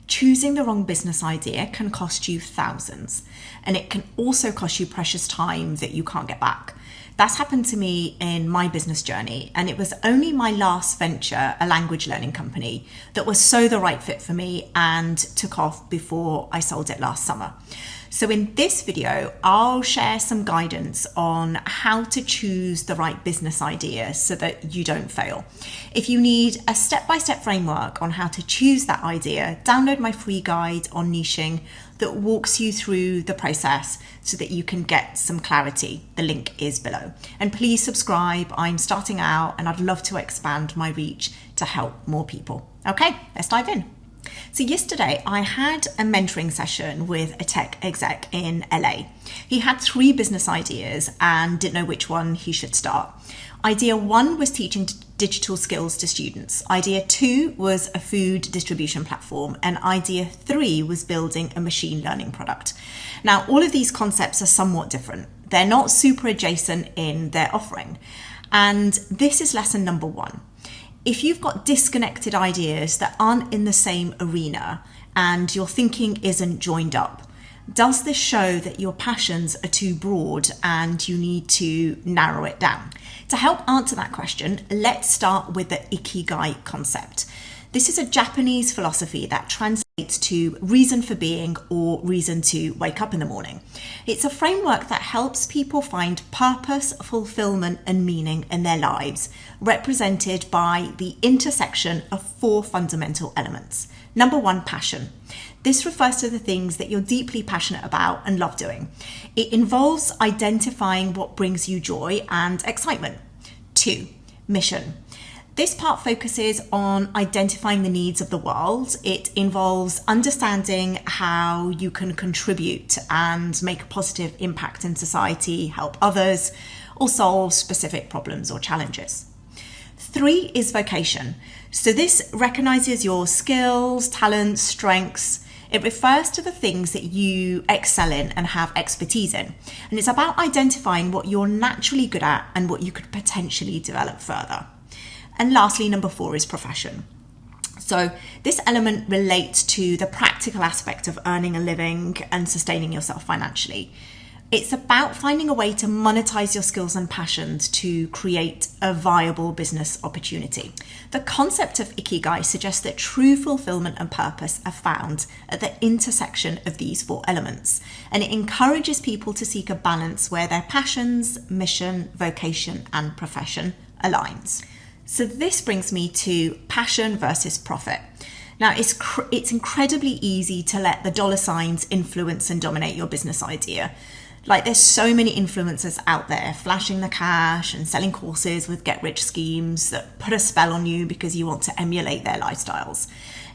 choosing the wrong business idea can cost you thousands, and it can also cost you precious time that you can't get back. That's happened to me in my business journey, and it was only my last venture, a language learning company, that was so the right fit for me and took off before I sold it last summer. So in this video, I'll share some guidance on how to choose the right business idea so that you don't fail. If you need a step-by-step framework on how to choose that idea, download my free guide on niching that walks you through the process so that you can get some clarity. The link is below. And please subscribe. I'm starting out and I'd love to expand my reach to help more people. Okay, let's dive in. So yesterday I had a mentoring session with a tech exec in LA. He had 3 business ideas and didn't know which one he should start. Idea 1 was teaching digital skills to students. Idea 2 was a food distribution platform. And idea 3 was building a machine learning product. Now, all of these concepts are somewhat different. They're not super adjacent in their offering. And this is lesson number 1. If you've got disconnected ideas that aren't in the same arena and your thinking isn't joined up, does this show that your passions are too broad and you need to narrow it down? To help answer that question, let's start with the Ikigai Concept. This is a Japanese philosophy that translates to reason for being or reason to wake up in the morning. It's a framework that helps people find purpose, fulfillment, and meaning in their lives, represented by the intersection of 4 fundamental elements. Number 1, passion. This refers to the things that you're deeply passionate about and love doing. It involves identifying what brings you joy and excitement. 2, mission. This part focuses on identifying the needs of the world. It involves understanding how you can contribute and make a positive impact in society, help others, or solve specific problems or challenges. 3 is vocation. So this recognizes your skills, talents, strengths. It refers to the things that you excel in and have expertise in. And it's about identifying what you're naturally good at and what you could potentially develop further. And lastly, number 4 is profession. So this element relates to the practical aspect of earning a living and sustaining yourself financially. It's about finding a way to monetize your skills and passions to create a viable business opportunity. The concept of Ikigai suggests that true fulfillment and purpose are found at the intersection of these 4 elements, and it encourages people to seek a balance where their passions, mission, vocation, and profession aligns. So this brings me to passion versus profit. Now, it's incredibly easy to let the dollar signs influence and dominate your business idea. Like, there's so many influencers out there flashing the cash and selling courses with get-rich schemes that put a spell on you because you want to emulate their lifestyles.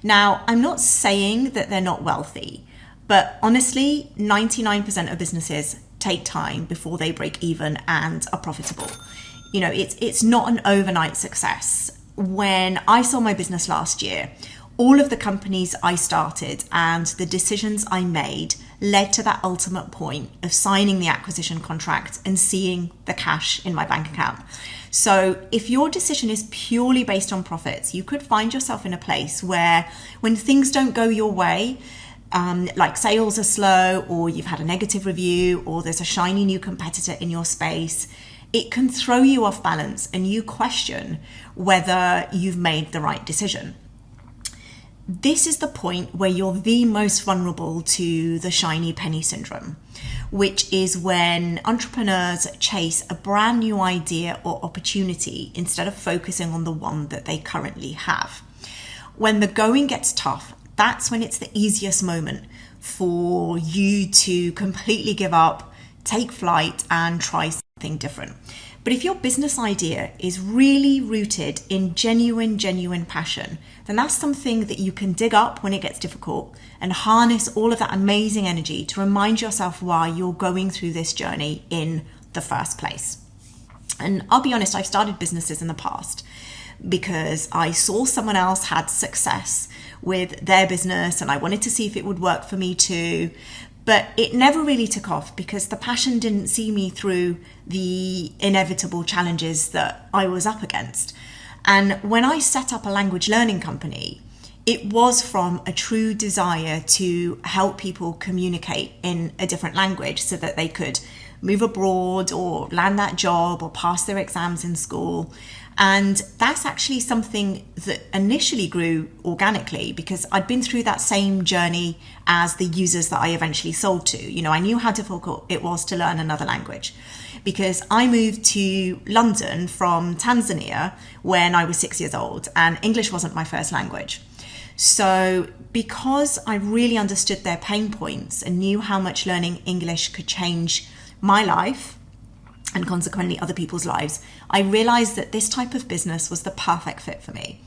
Now, I'm not saying that they're not wealthy, but honestly, 99% of businesses take time before they break even and are profitable. You know, it's not an overnight success. When I sold my business last year, all of the companies I started and the decisions I made led to that ultimate point of signing the acquisition contract and seeing the cash in my bank account. So if your decision is purely based on profits, you could find yourself in a place where when things don't go your way, like sales are slow, or you've had a negative review, or there's a shiny new competitor in your space, it can throw you off balance and you question whether you've made the right decision. This is the point where you're the most vulnerable to the shiny penny syndrome, which is when entrepreneurs chase a brand new idea or opportunity instead of focusing on the one that they currently have. When the going gets tough, that's when it's the easiest moment for you to completely give up, take flight, and try something different. But if your business idea is really rooted in genuine passion, then that's something that you can dig up when it gets difficult and harness all of that amazing energy to remind yourself why you're going through this journey in the first place. And I'll be honest, I've started businesses in the past because I saw someone else had success with their business and I wanted to see if it would work for me too. But it never really took off because the passion didn't see me through the inevitable challenges that I was up against. And when I set up a language learning company, it was from a true desire to help people communicate in a different language so that they could move abroad or land that job or pass their exams in school. And that's actually something that initially grew organically because I'd been through that same journey as the users that I eventually sold to. You know, I knew how difficult it was to learn another language because I moved to London from Tanzania when I was 6 years old, and English wasn't my first language. So because I really understood their pain points and knew how much learning English could change my life and consequently other people's lives, I realized that this type of business was the perfect fit for me.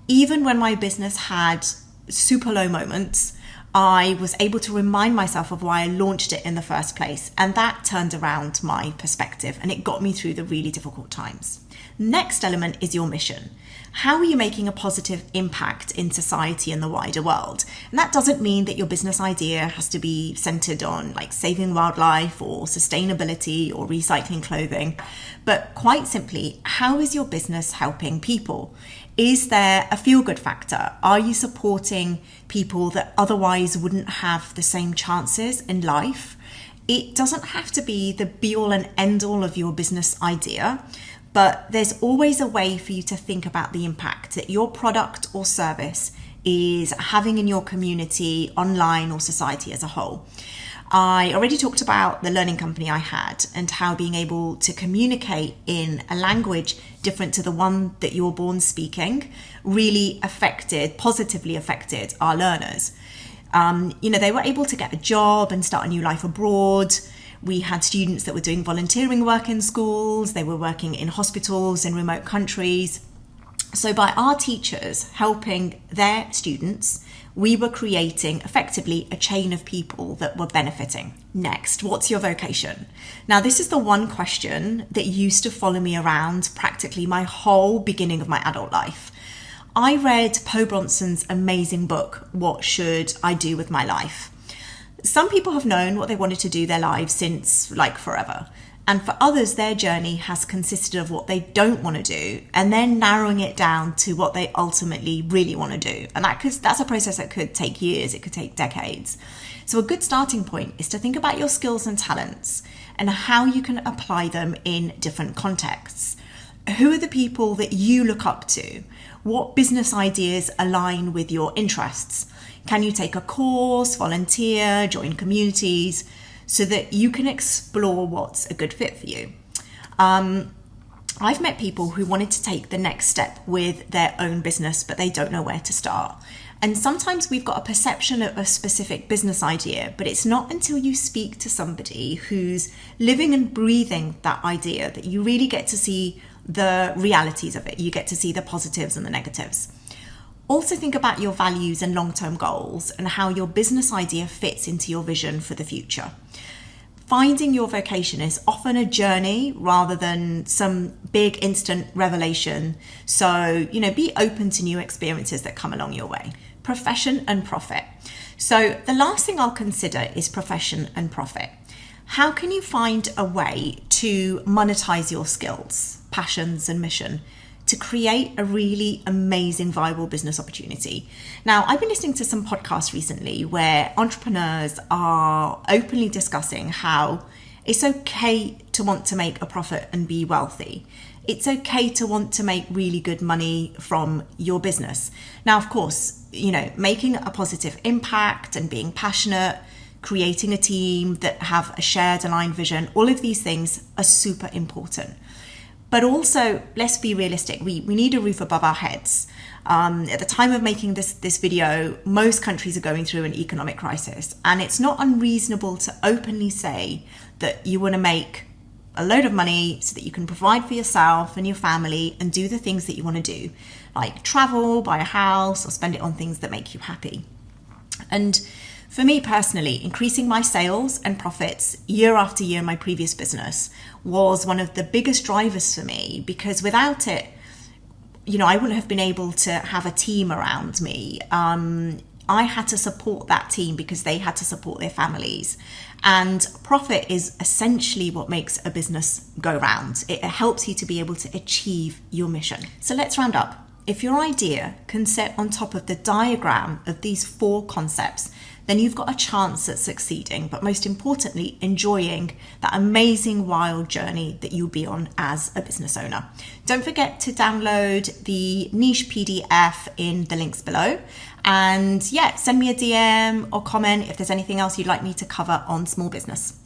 Even when my business had super low moments, I was able to remind myself of why I launched it in the first place, and that turned around my perspective and it got me through the really difficult times. Next element is your mission. How are you making a positive impact in society and the wider world? And that doesn't mean that your business idea has to be centered on like saving wildlife or sustainability or recycling clothing, but quite simply, how is your business helping people? Is there a feel-good factor? Are you supporting people that otherwise wouldn't have the same chances in life? It doesn't have to be the be-all and end-all of your business idea, but there's always a way for you to think about the impact that your product or service is having in your community, online, or society as a whole. I already talked about the learning company I had and how being able to communicate in a language different to the one that you were born speaking really positively affected our learners. They were able to get a job and start a new life abroad. We had students that were doing volunteering work in schools. They were working in hospitals in remote countries. So by our teachers helping their students, we were creating effectively a chain of people that were benefiting. Next, what's your vocation? Now, this is the one question that used to follow me around practically my whole beginning of my adult life. I read Poe Bronson's amazing book, What Should I Do With My Life? Some people have known what they wanted to do their lives since like forever. And for others, their journey has consisted of what they don't want to do and then narrowing it down to what they ultimately really want to do. And that's a process that could take years, it could take decades. So a good starting point is to think about your skills and talents and how you can apply them in different contexts. Who are the people that you look up to? What business ideas align with your interests? Can you take a course, volunteer, join communities so that you can explore what's a good fit for you? I've met people who wanted to take the next step with their own business, but they don't know where to start. And sometimes we've got a perception of a specific business idea, but it's not until you speak to somebody who's living and breathing that idea that you really get to see the realities of it. You get to see the positives and the negatives. Also think about your values and long-term goals and how your business idea fits into your vision for the future. Finding your vocation is often a journey rather than some big instant revelation. So, be open to new experiences that come along your way. Profession and profit. So the last thing I'll consider is profession and profit. How can you find a way to monetize your skills, passions, and mission to create a really amazing, viable business opportunity? Now, I've been listening to some podcasts recently where entrepreneurs are openly discussing how it's okay to want to make a profit and be wealthy. It's okay to want to make really good money from your business. Now, of course, making a positive impact and being passionate, creating a team that have a shared aligned vision, all of these things are super important. But also, let's be realistic. We need a roof above our heads. At the time of making this video, most countries are going through an economic crisis. And it's not unreasonable to openly say that you want to make a load of money so that you can provide for yourself and your family and do the things that you want to do, like travel, buy a house, or spend it on things that make you happy. And for me personally, increasing my sales and profits year after year in my previous business was one of the biggest drivers for me, because without it, I wouldn't have been able to have a team around me. I had to support that team because they had to support their families. And profit is essentially what makes a business go round. It helps you to be able to achieve your mission. So let's round up. if your idea can sit on top of the diagram of these 4 concepts, then you've got a chance at succeeding, but most importantly, enjoying that amazing wild journey that you'll be on as a business owner. Don't forget to download the niche PDF in the links below. And yeah, send me a DM or comment if there's anything else you'd like me to cover on small business.